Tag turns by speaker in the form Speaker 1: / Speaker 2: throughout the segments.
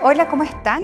Speaker 1: Hola, ¿cómo están?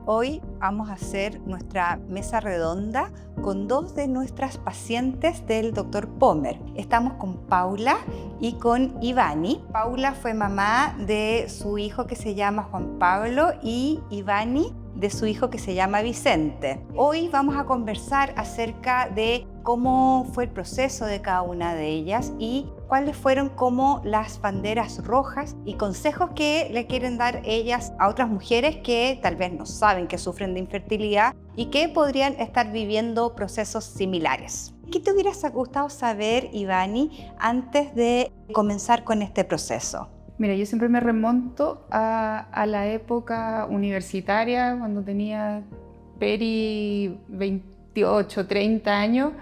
Speaker 1: Hoy vamos a hacer nuestra mesa redonda con dos de nuestras pacientes del Dr. Pommer. Estamos con Paula y con Ivani. Paula fue mamá de su hijo que se llama Juan Pablo y Ivani de su hijo que se llama Vicente. Hoy vamos a conversar acerca de cómo fue el proceso de cada una de ellas y cuáles fueron como las banderas rojas y consejos que le quieren dar ellas a otras mujeres que tal vez no saben que sufren de infertilidad y que podrían estar viviendo procesos similares. ¿Qué te hubieras gustado saber, Ivani, antes de comenzar con este proceso?
Speaker 2: Mira, yo siempre me remonto a la época universitaria, cuando tenía 28, 30 años,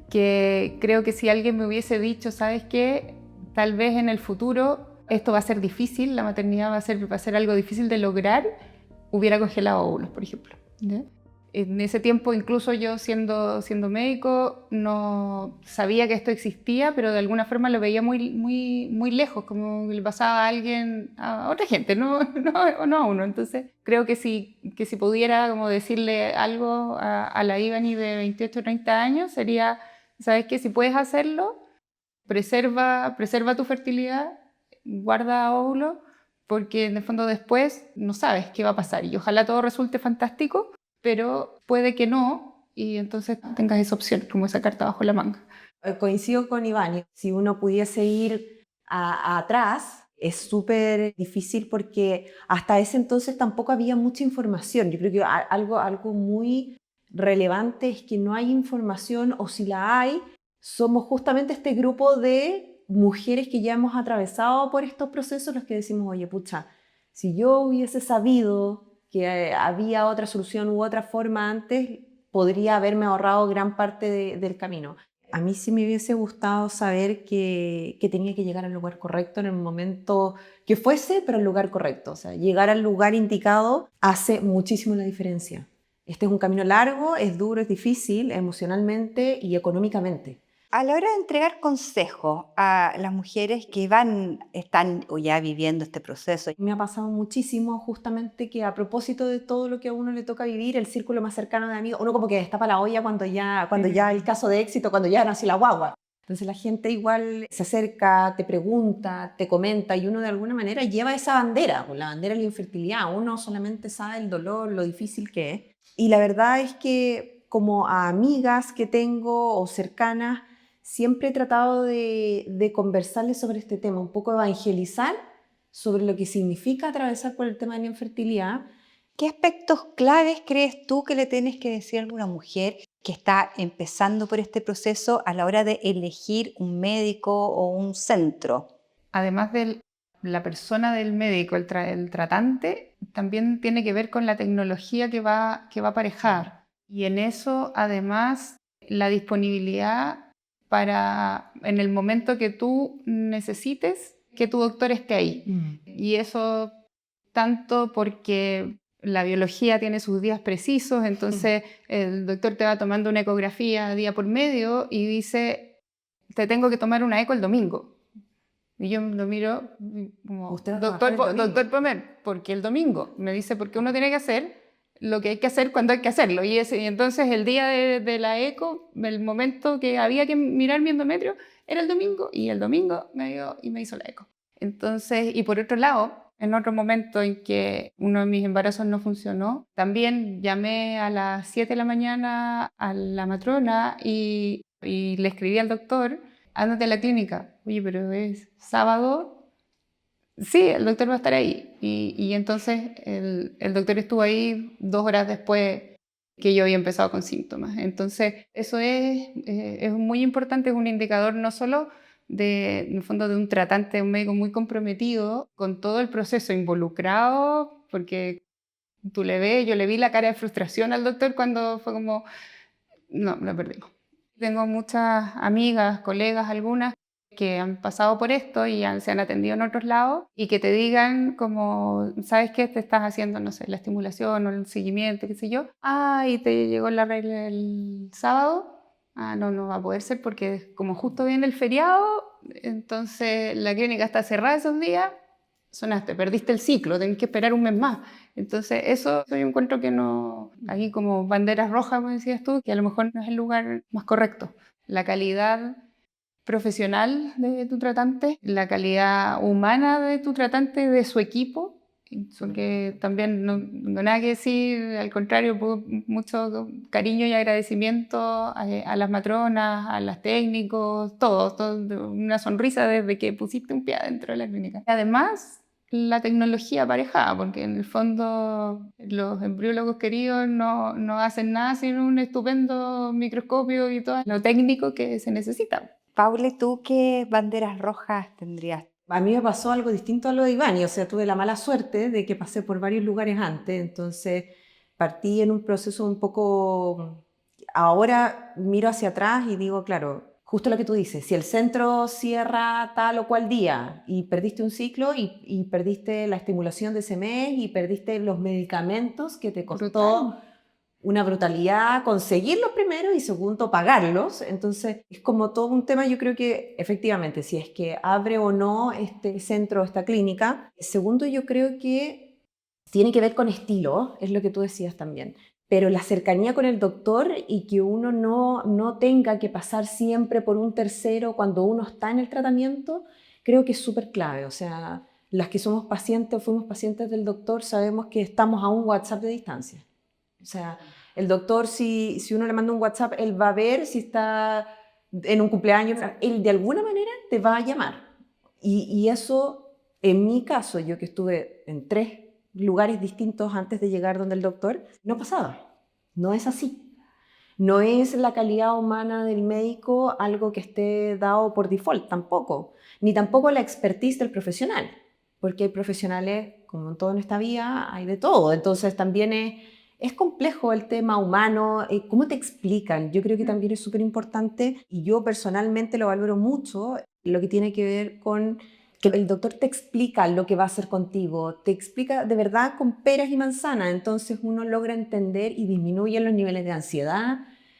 Speaker 2: que creo que si alguien me hubiese dicho, ¿sabes qué? Tal vez en el futuro esto va a ser difícil, la maternidad va a ser algo difícil de lograr, hubiera congelado óvulos, por ejemplo, ¿ya? En ese tiempo, incluso yo siendo médico, no sabía que esto existía, pero de alguna forma lo veía muy lejos, como le pasaba a alguien, a otra gente, no a uno. Entonces, creo que si pudiera como decirle algo a la Ivani de 28 o 30 años, sería, ¿sabes qué? Si puedes hacerlo, preserva tu fertilidad, guarda óvulos, porque en el fondo después no sabes qué va a pasar. Y ojalá todo resulte fantástico, pero puede que no, y entonces tengas esa opción, como esa carta bajo la manga.
Speaker 3: Coincido con Iván, si uno pudiese ir atrás, es súper difícil porque hasta ese entonces tampoco había mucha información. Yo creo que algo muy relevante es que no hay información, o si la hay, somos justamente este grupo de mujeres que ya hemos atravesado por estos procesos los que decimos, oye, pucha, si yo hubiese sabido que había otra solución u otra forma antes, podría haberme ahorrado gran parte del camino. A mí sí me hubiese gustado saber que tenía que llegar al lugar correcto en el momento que fuese, pero al lugar correcto. O sea, llegar al lugar indicado hace muchísimo la diferencia. Este es un camino largo, es duro, es difícil emocionalmente y económicamente.
Speaker 1: A la hora de entregar consejos a las mujeres que están o ya viviendo este proceso,
Speaker 3: Me ha pasado muchísimo justamente que a propósito de todo lo que a uno le toca vivir, el círculo más cercano de amigos, uno como que destapa la olla cuando ya el caso de éxito, cuando ya nació la guagua. Entonces la gente igual se acerca, te pregunta, te comenta y uno de alguna manera lleva esa bandera, pues la bandera de la infertilidad. Uno solamente sabe el dolor, lo difícil que es. Y la verdad es que como a amigas que tengo o cercanas, siempre he tratado de conversarles sobre este tema, un poco evangelizar sobre lo que significa atravesar por el tema de la infertilidad.
Speaker 1: ¿qué aspectos claves crees tú que le tienes que decir a alguna mujer que está empezando por este proceso a la hora de elegir un médico o un centro?
Speaker 2: Además de la persona del médico, el tratante, también tiene que ver con la tecnología que va a aparejar. Y en eso, además, la disponibilidad para, en el momento que tú necesites, que tu doctor esté ahí. Y eso tanto porque la biología tiene sus días precisos, entonces el doctor te va tomando una ecografía día por medio y dice, te tengo que tomar una eco el domingo. Y yo lo miro como,
Speaker 3: ¿Usted va a trabajar el domingo?
Speaker 2: doctor Pomer, ¿por qué el domingo? Me dice, porque uno tiene que hacer lo que hay que hacer cuando hay que hacerlo. Y entonces el día de la eco, el momento que había que mirar mi endometrio, era el domingo, y el domingo me hizo la eco. Entonces, y por otro lado, en otro momento en que uno de mis embarazos no funcionó, también llamé a las 7 de la mañana a la matrona y le escribí al doctor, ándate a la clínica. Oye, pero es sábado. Sí, el doctor va a estar ahí. Y entonces el doctor estuvo ahí 2 horas después que yo había empezado con síntomas. Entonces, eso es muy importante, es un indicador no solo en el fondo, de un tratante, un médico muy comprometido con todo el proceso involucrado, porque tú le ves, yo le vi la cara de frustración al doctor cuando fue como, no, lo perdimos. Tengo muchas amigas, colegas, algunas que han pasado por esto y se han atendido en otros lados y que te digan como, ¿sabes qué? Te estás haciendo, no sé, la estimulación o el seguimiento, qué sé yo. Ah, y te llegó la regla el sábado. Ah, no va a poder ser porque como justo viene el feriado, entonces la clínica está cerrada esos días. sonaste, perdiste el ciclo, tenés que esperar un mes más. Entonces eso yo encuentro que no, aquí como banderas rojas, como decías tú, que a lo mejor no es el lugar más correcto. La calidad profesional de tu tratante, la calidad humana de tu tratante, de su equipo, que también no nada que decir, al contrario, mucho cariño y agradecimiento a las matronas, a los técnicos, todo, una sonrisa desde que pusiste un pie adentro de la clínica. Además, la tecnología aparejada, porque en el fondo los embriólogos queridos no hacen nada sin un estupendo microscopio y todo lo técnico que se necesita.
Speaker 1: Paula, ¿tú qué banderas rojas tendrías?
Speaker 3: A mí me pasó algo distinto a lo de Ivani, o sea, tuve la mala suerte de que pasé por varios lugares antes, entonces partí en un proceso un poco... Ahora miro hacia atrás y digo, claro, justo lo que tú dices, si el centro cierra tal o cual día y perdiste un ciclo y perdiste la estimulación de ese mes y perdiste los medicamentos que te costó...
Speaker 2: Brutal.
Speaker 3: Una brutalidad conseguirlos primero y segundo pagarlos. Entonces es como todo un tema. Yo creo que efectivamente si es que abre o no este centro, esta clínica. Segundo, yo creo que tiene que ver con estilo, es lo que tú decías también, pero la cercanía con el doctor y que uno no tenga que pasar siempre por un tercero cuando uno está en el tratamiento, creo que es súper clave. O sea, las que somos pacientes o fuimos pacientes del doctor sabemos que estamos a un WhatsApp de distancia. O sea, el doctor, si uno le manda un WhatsApp, él va a ver si está en un cumpleaños, él de alguna manera te va a llamar. Y eso, en mi caso, yo que estuve en 3 lugares distintos antes de llegar donde el doctor, no pasaba. No es así. No es la calidad humana del médico algo que esté dado por default, tampoco. Ni tampoco la expertise del profesional. Porque hay profesionales, como en todo en esta vida, hay de todo. Entonces también es complejo el tema humano, cómo te explican. Yo creo que también es súper importante y yo personalmente lo valoro mucho, lo que tiene que ver con que el doctor te explica lo que va a hacer contigo, te explica de verdad con peras y manzanas, entonces uno logra entender y disminuye los niveles de ansiedad.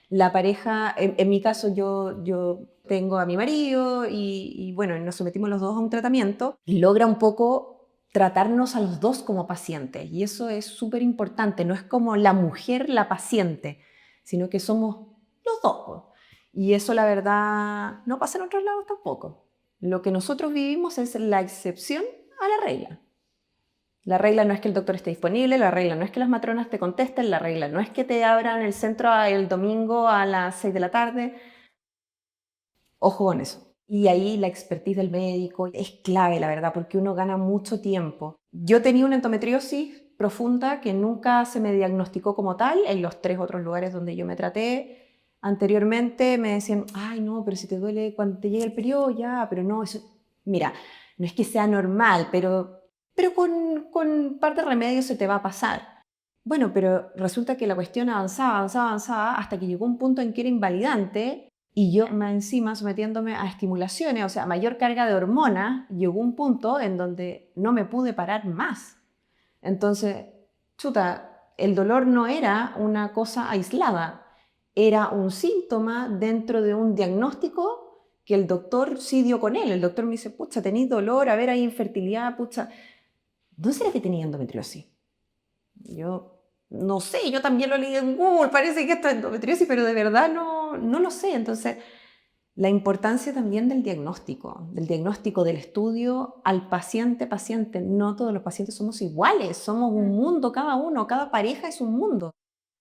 Speaker 3: La pareja, en mi caso yo tengo a mi marido y bueno, nos sometimos los dos a un tratamiento, logra un poco tratarnos a los dos como pacientes y eso es súper importante, no es como la mujer la paciente, sino que somos los dos. Y eso la verdad no pasa en otros lados tampoco. Lo que nosotros vivimos es la excepción a la regla. La regla no es que el doctor esté disponible, la regla no es que las matronas te contesten, la regla no es que te abran el centro el domingo a las 6 de la tarde. Ojo con eso. Y ahí la expertise del médico es clave, la verdad, porque uno gana mucho tiempo. Yo tenía una endometriosis profunda que nunca se me diagnosticó como tal. En los 3 otros lugares donde yo me traté anteriormente me decían, ay no, pero si te duele cuando te llega el periodo, ya, pero no, eso... Mira, no es que sea normal, pero con un par de remedios se te va a pasar. Bueno, pero resulta que la cuestión avanzaba hasta que llegó un punto en que era invalidante. Y yo más encima sometiéndome a estimulaciones, o sea, mayor carga de hormonas, llegó un punto en donde no me pude parar más. Entonces, chuta, el dolor no era una cosa aislada, era un síntoma dentro de un diagnóstico que el doctor sí dio con él. El doctor me dice, pucha, tenéis dolor, a ver, hay infertilidad, pucha. ¿No será que tenía endometriosis? Yo no sé, yo también lo leí en Google, parece que esto es endometriosis, pero de verdad no lo sé. Entonces, la importancia también del diagnóstico del estudio al paciente. No todos los pacientes somos iguales, somos un mundo cada uno, cada pareja es un mundo.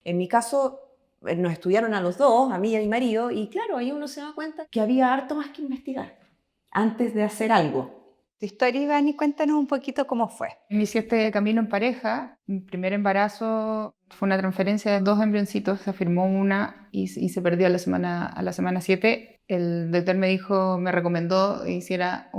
Speaker 3: En mi caso, nos estudiaron a los dos, a mí y a mi marido, y claro, ahí uno se da cuenta que había harto más que investigar antes de hacer algo.
Speaker 1: Tu historia, Ivani, cuéntanos un poquito cómo fue.
Speaker 2: Inicié este camino en pareja. Mi primer embarazo fue una transferencia de 2 embrioncitos. Se firmó una y se perdió a la semana 7. El doctor me recomendó que hiciera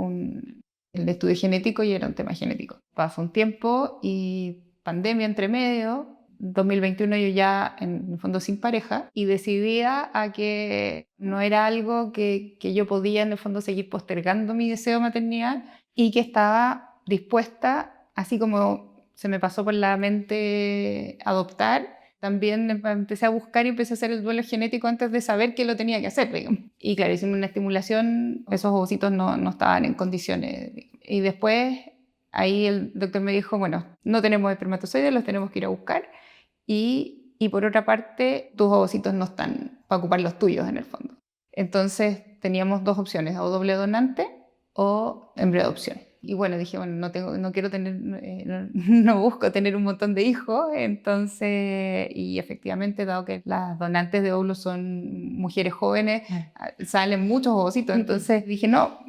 Speaker 2: el estudio genético y era un tema genético. Pasó un tiempo y pandemia entre medio. 2021 yo ya en el fondo sin pareja y decidía a que no era algo que yo podía en el fondo seguir postergando mi deseo de maternidad y que estaba dispuesta, así como se me pasó por la mente adoptar, también empecé a buscar y empecé a hacer el duelo genético antes de saber que lo tenía que hacer, digamos. Y claro, hicimos una estimulación, esos ovocitos no estaban en condiciones. Y después ahí el doctor me dijo, bueno, no tenemos espermatozoides, los tenemos que ir a buscar. Y por otra parte, tus ovocitos no están para ocupar los tuyos en el fondo. Entonces teníamos dos opciones, o doble donante o embriodopción. Y bueno, dije, bueno, no quiero tener, no busco tener un montón de hijos, entonces, y efectivamente, dado que las donantes de óvulos son mujeres jóvenes, salen muchos ovocitos, entonces dije, no,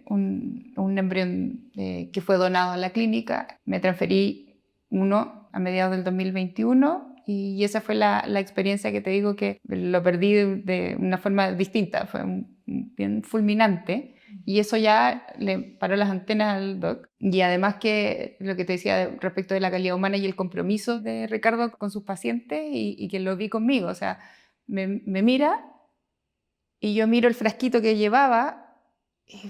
Speaker 2: un embrión que fue donado a la clínica, me transferí uno a mediados del 2021 y esa fue la experiencia que te digo que lo perdí de una forma distinta, fue bien fulminante. Y eso ya le paró las antenas al doc. Y además que lo que te decía respecto de la calidad humana y el compromiso de Ricardo con sus pacientes y que lo vi conmigo. O sea, me mira y yo miro el frasquito que llevaba y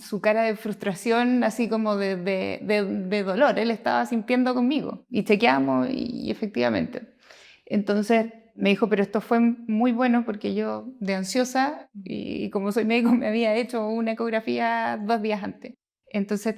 Speaker 2: su cara de frustración, así como de dolor. Él estaba sintiendo conmigo. Y chequeamos y efectivamente. Entonces me dijo, pero esto fue muy bueno porque yo, de ansiosa, y como soy médico, me había hecho una ecografía 2 días antes. Entonces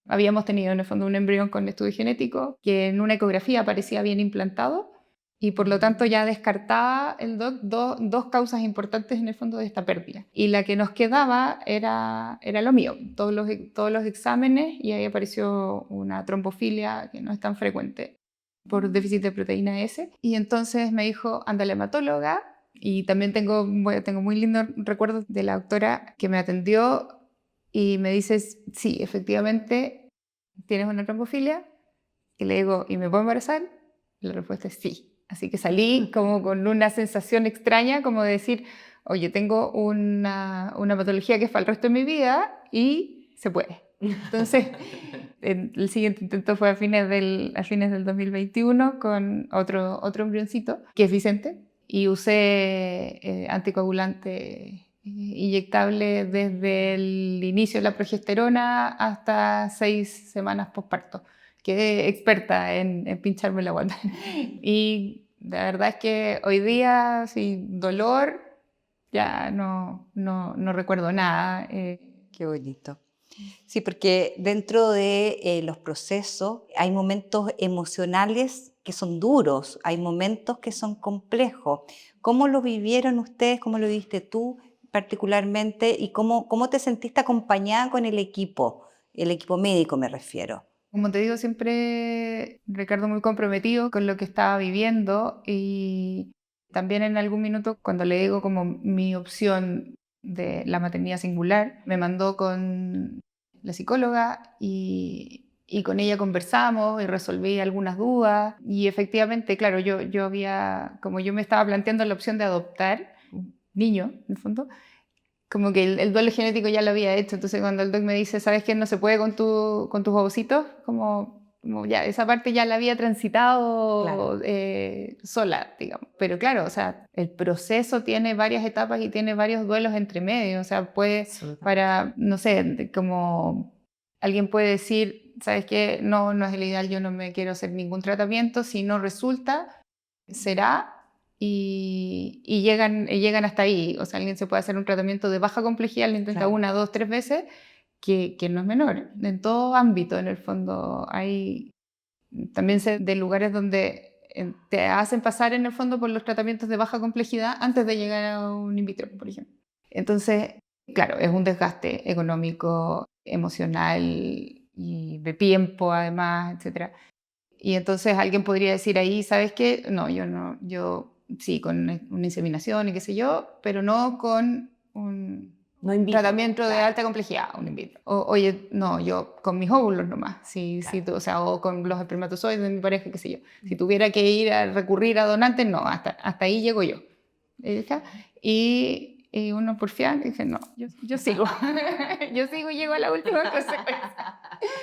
Speaker 2: habíamos tenido en el fondo un embrión con estudio genético que en una ecografía aparecía bien implantado y por lo tanto ya descartaba el doc dos causas importantes en el fondo de esta pérdida. Y la que nos quedaba era lo mío, todos los exámenes, y ahí apareció una trombofilia que no es tan frecuente por déficit de proteína S. Y entonces me dijo, anda a la hematóloga. Y también tengo muy lindos recuerdos de la doctora que me atendió y me dice, sí, efectivamente, tienes una trombofilia. Y le digo, ¿y me puedo embarazar? La respuesta es sí. Así que salí como con una sensación extraña, como de decir, oye, tengo una patología que es para el resto de mi vida y se puede. Entonces, el siguiente intento fue a fines del 2021 con otro embrioncito, que es Vicente, y usé anticoagulante inyectable desde el inicio de la progesterona hasta 6 semanas posparto. Quedé experta en pincharme la guata. Y la verdad es que hoy día, sin dolor, ya no recuerdo nada.
Speaker 1: Qué bonito. Sí, porque dentro de los procesos hay momentos emocionales que son duros, hay momentos que son complejos. ¿Cómo lo vivieron ustedes? ¿Cómo lo viviste tú particularmente? ¿Y cómo te sentiste acompañada con el equipo médico me refiero?
Speaker 2: Como te digo, siempre Ricardo muy comprometido con lo que estaba viviendo y también en algún minuto cuando le digo como mi opción de la maternidad singular, me mandó con la psicóloga y con ella conversamos y resolví algunas dudas y efectivamente, claro, como yo me estaba planteando la opción de adoptar un niño, en el fondo, como que el duelo genético ya lo había hecho, entonces cuando el doc me dice, ¿sabes qué? No se puede con tus ovocitos, como ya esa parte ya la había transitado, claro, sola, digamos. Pero claro, o sea, el proceso tiene varias etapas y tiene varios duelos entre medio, o sea, no sé, como alguien puede decir, ¿sabes qué? No es el ideal, yo no me quiero hacer ningún tratamiento, si no resulta, será. Y llegan hasta ahí. O sea, alguien se puede hacer un tratamiento de baja complejidad, lo intenta claro, 1, 2, 3 veces, que no es menor. En todo ámbito, en el fondo, también sé de lugares donde te hacen pasar, en el fondo, por los tratamientos de baja complejidad antes de llegar a un in vitro, por ejemplo. Entonces, claro, es un desgaste económico, emocional y de tiempo, además, etc. Y entonces alguien podría decir ahí, ¿sabes qué? No, yo sí, con una inseminación y qué sé yo, pero no con un tratamiento de alta complejidad, un in vitro. Oye, no, yo con mis óvulos nomás, o sea, o con los espermatozoides de mi pareja, qué sé yo. Si tuviera que ir a recurrir a donantes, no, hasta ahí llego yo. Y uno porfiaba y dije, no, yo sigo. Yo sigo y llego a la última consecuencia.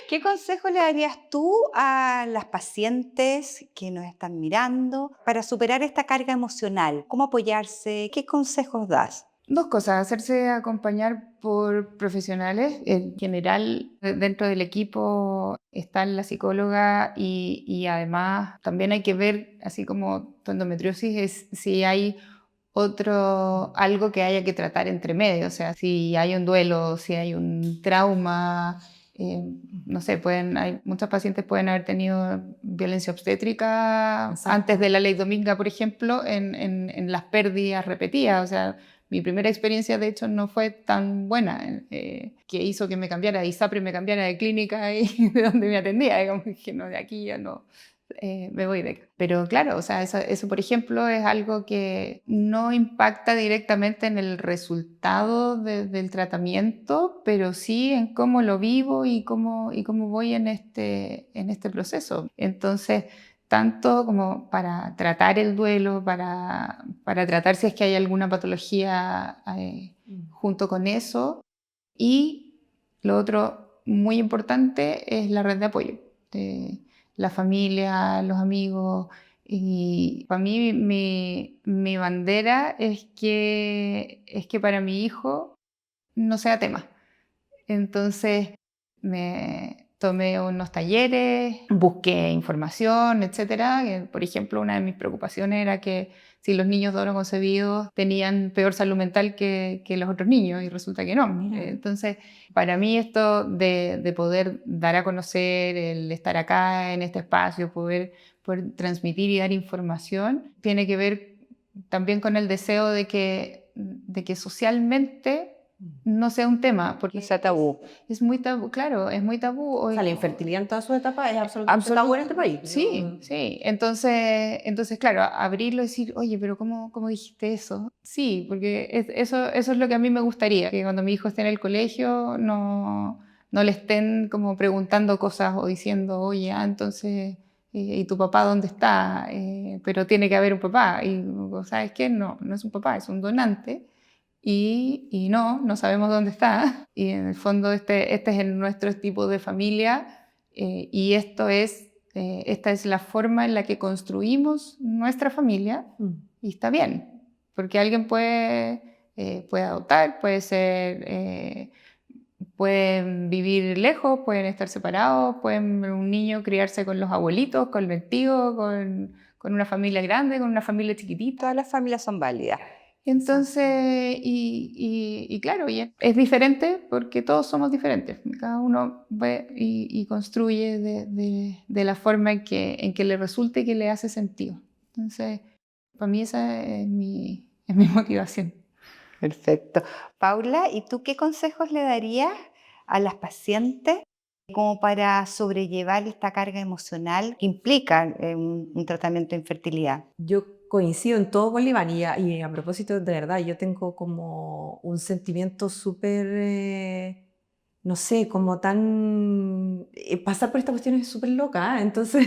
Speaker 1: ¿Qué consejo le darías tú a las pacientes que nos están mirando para superar esta carga emocional? ¿Cómo apoyarse? ¿Qué consejos das?
Speaker 2: 2 cosas, hacerse acompañar por profesionales. En general, dentro del equipo está la psicóloga y además también hay que ver, así como tu endometriosis, es si hay algo que haya que tratar entre medio, o sea, si hay un duelo, si hay un trauma, no sé, muchos pacientes pueden haber tenido violencia obstétrica.
Speaker 3: Exacto.
Speaker 2: Antes de la ley Dominga, por ejemplo, en las pérdidas repetidas. O sea, mi primera experiencia, de hecho, no fue tan buena, que hizo que me cambiara de ISAPRE, me cambiara de clínica y de donde me atendía. Digamos que no, de aquí ya no. Me voy de acá. Pero claro, o sea, eso, por ejemplo, es algo que no impacta directamente en el resultado del tratamiento, pero sí en cómo lo vivo y cómo voy en este proceso. Entonces, tanto como para tratar el duelo, para tratar si es que hay alguna patología junto con eso. Y lo otro muy importante es la red de apoyo. La familia, los amigos. Y para mí mi bandera es que para mi hijo no sea tema. Entonces me tomé unos talleres, busqué información, etcétera. Por ejemplo, una de mis preocupaciones era que si los niños de oro concebidos tenían peor salud mental que los otros niños, y resulta que no.
Speaker 3: Mira.
Speaker 2: Entonces, para mí esto de poder dar a conocer, el estar acá en este espacio, poder transmitir y dar información, tiene que ver también con el deseo de que socialmente no sea un tema, porque
Speaker 1: No sea tabú.
Speaker 2: es muy tabú, claro, es muy tabú.
Speaker 3: O sea, la infertilidad en todas sus etapas es absolutamente tabú en este país.
Speaker 2: Sí, sí. Entonces, claro, abrirlo y decir, oye, pero ¿cómo dijiste eso? Sí, porque eso es lo que a mí me gustaría, que cuando mi hijo esté en el colegio no le estén como preguntando cosas o diciendo, oye, entonces, ¿y tu papá dónde está? Pero tiene que haber un papá. Y, ¿sabes qué? No es un papá, es un donante. Y no sabemos dónde está. Y en el fondo este es nuestro tipo de familia, y esta es la forma en la que construimos nuestra familia, y está bien, porque alguien puede adoptar, pueden vivir lejos, pueden estar separados, pueden un niño criarse con los abuelitos, con el tío, con una familia grande, con una familia chiquitita.
Speaker 1: Todas las familias son válidas.
Speaker 2: Entonces, y claro, y es diferente porque todos somos diferentes. Cada uno ve y construye de la forma en que le resulte y que le hace sentido. Entonces, para mí esa es mi motivación.
Speaker 1: Perfecto. Paula, ¿y tú qué consejos le darías a las pacientes como para sobrellevar esta carga emocional que implica un tratamiento de infertilidad?
Speaker 3: Yo coincido en todo con Iván y a propósito, de verdad, yo tengo como un sentimiento súper, no sé, como tan... pasar por esta cuestión es súper loca, ¿eh? Entonces,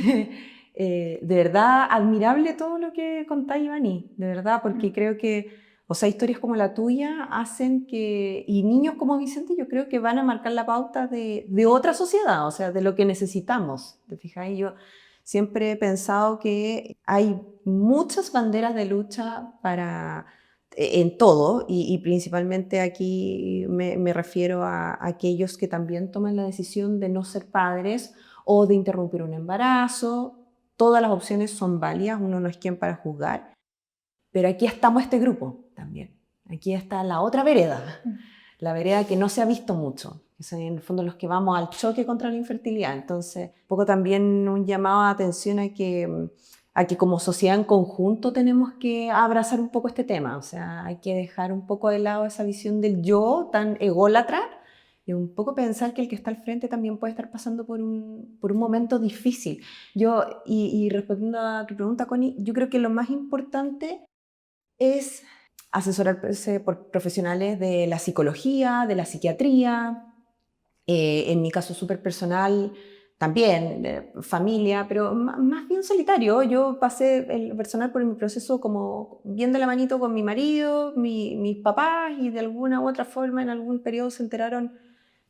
Speaker 3: de verdad, admirable todo lo que contáis, Ivani, de verdad, porque creo que, o sea, historias como la tuya hacen que, y niños como Vicente, yo creo que van a marcar la pauta de otra sociedad, o sea, de lo que necesitamos, ¿te fijáis? Yo siempre he pensado que hay muchas banderas de lucha en todo, y principalmente aquí me refiero a aquellos que también toman la decisión de no ser padres o de interrumpir un embarazo. Todas las opciones son válidas, uno no es quien para juzgar, pero aquí estamos este grupo también. Aquí está la otra vereda, la vereda que no se ha visto mucho, que son en el fondo los que vamos al choque contra la infertilidad. Entonces, un poco también un llamado de atención a que como sociedad en conjunto tenemos que abrazar un poco este tema. O sea, hay que dejar un poco de lado esa visión del yo tan ególatra y un poco pensar que el que está al frente también puede estar pasando por un momento difícil. Y respondiendo a tu pregunta, Connie, yo creo que lo más importante es asesorarse por profesionales de la psicología, de la psiquiatría, en mi caso súper personal también, familia, pero más bien solitario. Yo pasé el personal por mi proceso como bien de la manito con mi marido, mis papás, y de alguna u otra forma en algún periodo se enteraron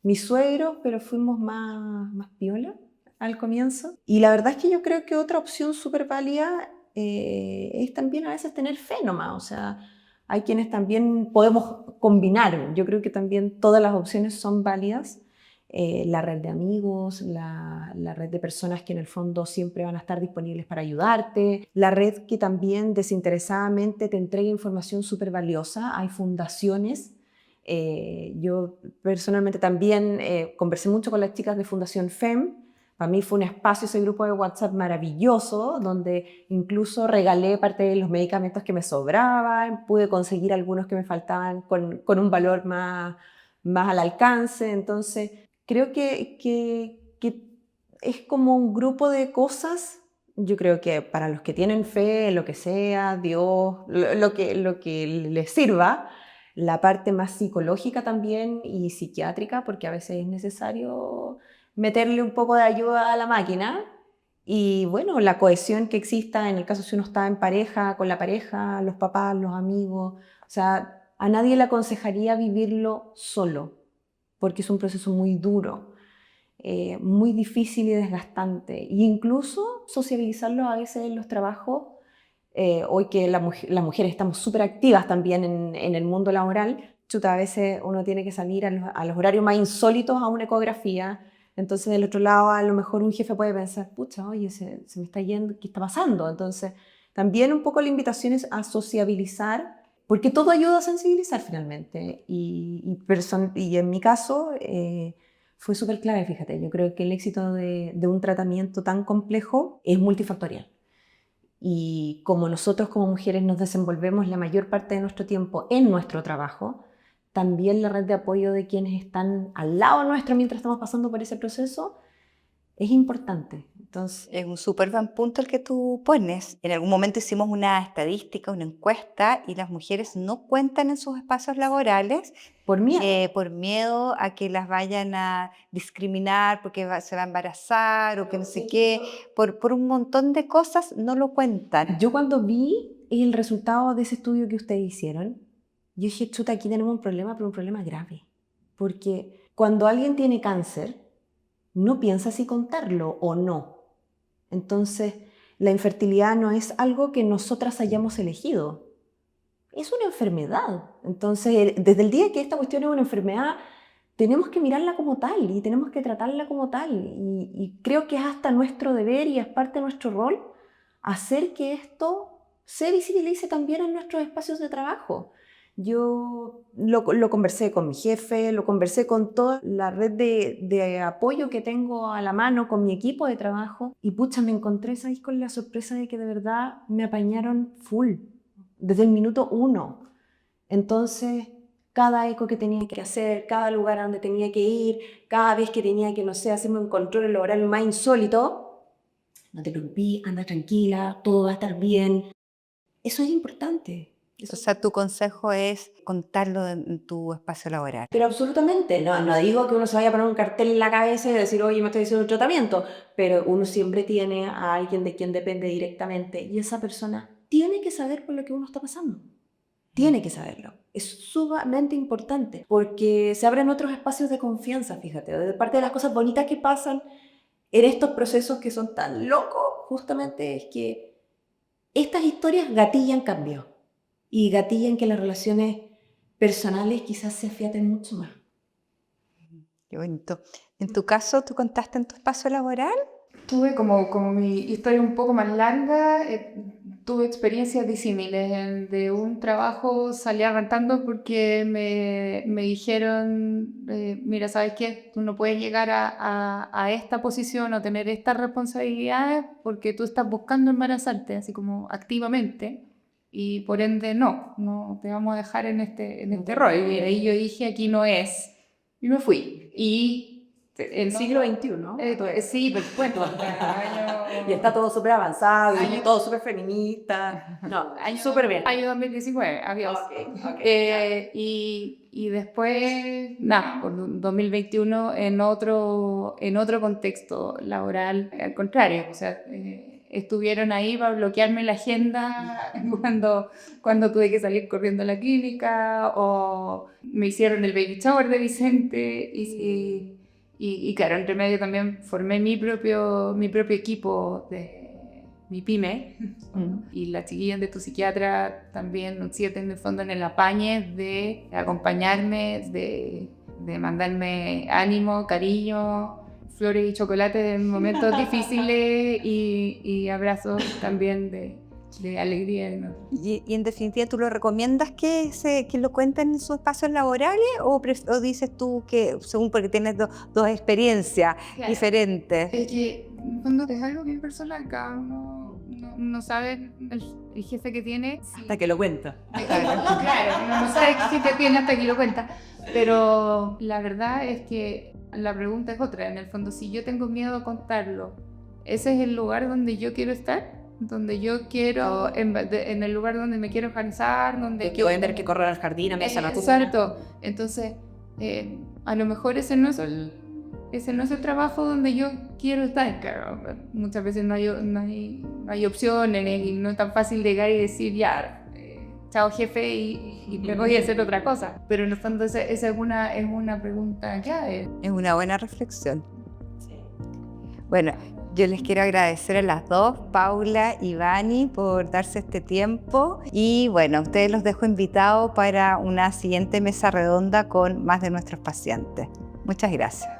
Speaker 3: mis suegros, pero fuimos más piola al comienzo. Y la verdad es que yo creo que otra opción súper válida es también a veces tener fe nomás. O sea, hay quienes también podemos combinar. Yo creo que también todas las opciones son válidas. La red de amigos, la red de personas que en el fondo siempre van a estar disponibles para ayudarte, la red que también desinteresadamente te entrega información súper valiosa. Hay fundaciones Yo personalmente también conversé mucho con las chicas de Fundación FEM. Para mí fue un espacio, ese grupo de WhatsApp maravilloso, donde incluso regalé parte de los medicamentos que me sobraban, pude conseguir algunos que me faltaban con un valor más al alcance. Entonces, creo que es como un grupo de cosas. Yo creo que para los que tienen fe, lo que sea, Dios, lo que les sirva, la parte más psicológica también y psiquiátrica, porque a veces es necesario meterle un poco de ayuda a la máquina. Y bueno, la cohesión que exista en el caso si uno está en pareja, con la pareja, los papás, los amigos. O sea, a nadie le aconsejaría vivirlo solo, porque es un proceso muy duro, muy difícil y desgastante. E incluso sociabilizarlo a veces en los trabajos. Hoy que las mujeres estamos súper activas también en el mundo laboral, chuta, a veces uno tiene que salir a los horarios más insólitos a una ecografía. Entonces, del otro lado, a lo mejor un jefe puede pensar, pucha, oye, se me está yendo, ¿qué está pasando? Entonces, también un poco la invitación es a sociabilizar, porque todo ayuda a sensibilizar finalmente. Y en mi caso, fue súper clave, fíjate. Yo creo que el éxito de un tratamiento tan complejo es multifactorial. Y como nosotros como mujeres nos desenvolvemos la mayor parte de nuestro tiempo en nuestro trabajo, también la red de apoyo de quienes están al lado nuestro mientras estamos pasando por ese proceso es importante. Entonces,
Speaker 1: Es un súper buen punto el que tú pones. En algún momento hicimos una estadística, una encuesta, y las mujeres no cuentan en sus espacios laborales
Speaker 3: por mí,
Speaker 1: por miedo a que las vayan a discriminar porque se va a embarazar o que no sé qué, por un montón de cosas no lo cuentan.
Speaker 3: yo cuando vi el resultado de ese estudio que ustedes hicieron, yo dije, chuta, aquí tenemos un problema, pero un problema grave. Porque cuando alguien tiene cáncer, no piensa si contarlo o no. Entonces, la infertilidad no es algo que nosotras hayamos elegido. Es una enfermedad. Entonces, desde el día que esta cuestión es una enfermedad, tenemos que mirarla como tal y tenemos que tratarla como tal. Y creo que es hasta nuestro deber y es parte de nuestro rol hacer que esto se visibilice también en nuestros espacios de trabajo. Yo lo conversé con mi jefe, lo conversé con toda la red de apoyo que tengo a la mano, con mi equipo de trabajo, y pucha, me encontré ahí con la sorpresa de que de verdad me apañaron full, desde el minuto 1. Entonces, cada eco que tenía que hacer, cada lugar a donde tenía que ir, cada vez que tenía que, no sé, hacerme un control laboral más insólito, no te preocupes, anda tranquila, todo va a estar bien. Eso es importante.
Speaker 1: O sea, tu consejo es contarlo en tu espacio laboral.
Speaker 3: Pero absolutamente, no digo que uno se vaya a poner un cartel en la cabeza y decir, oye, me estoy haciendo un tratamiento, pero uno siempre tiene a alguien de quien depende directamente y esa persona tiene que saber por lo que uno está pasando. Tiene que saberlo. Es sumamente importante porque se abren otros espacios de confianza, fíjate, de parte de las cosas bonitas que pasan en estos procesos que son tan locos, justamente es que estas historias gatillan cambio y gatillan que las relaciones personales quizás se afiaten mucho más.
Speaker 1: Qué bonito. En tu caso, ¿tú contaste en tu espacio laboral?
Speaker 2: Tuve como mi historia un poco más larga, tuve experiencias disímiles. De un trabajo salí arrancando porque me dijeron, mira, ¿sabes qué? Tú no puedes llegar a esta posición o tener estas responsabilidades porque tú estás buscando embarazarte, así como activamente, y por ende no te vamos a dejar en este rol. Y ahí yo dije, aquí no es, y me fui. Y
Speaker 3: el siglo XXI, ¿no?
Speaker 2: Sí, por supuesto.
Speaker 3: Y está todo súper avanzado, y todo súper feminista. No, súper bien.
Speaker 2: Año 2019, adiós.
Speaker 3: Okay.
Speaker 2: Y después, nada, por 2021 en otro contexto laboral, al contrario, o sea, estuvieron ahí para bloquearme la agenda cuando tuve que salir corriendo a la clínica, o me hicieron el baby shower de Vicente, y claro, entre medio también formé mi propio equipo de mi pyme, y las chiquillas de Tu Psiquiatra también sienten en el fondo en el apañe de acompañarme, de mandarme ánimo, cariño, flores y chocolates en momentos difíciles y abrazos también de de alegría. ¿No?
Speaker 1: Y en definitiva, ¿tú lo recomiendas que lo cuenten en sus espacios laborales o dices tú que, según porque tienes dos experiencias diferentes?
Speaker 2: Es que, en el fondo, es algo bien personal, cada uno no sabe el jefe que tiene.
Speaker 3: Hasta que lo cuenta.
Speaker 2: Claro, uno no sabe qué jefe tiene hasta que lo cuenta. Pero la verdad es que la pregunta es otra. En el fondo, si yo tengo miedo a contarlo, ¿ese es el lugar donde yo quiero estar? Donde yo quiero, en el lugar donde me quiero organizar, donde
Speaker 3: Que voy a tener que correr al jardín a mesa la
Speaker 2: exacto. Entonces, a lo mejor ese no es el trabajo donde yo quiero estar. Claro, muchas veces no hay opciones y no es tan fácil llegar y decir ya, chao jefe y me voy a hacer otra cosa. Pero en el fondo esa es una pregunta clave.
Speaker 1: Es una buena reflexión. Sí. Bueno, yo les quiero agradecer a las dos, Paula y Vani, por darse este tiempo. Y bueno, a ustedes los dejo invitados para una siguiente mesa redonda con más de nuestros pacientes. Muchas gracias.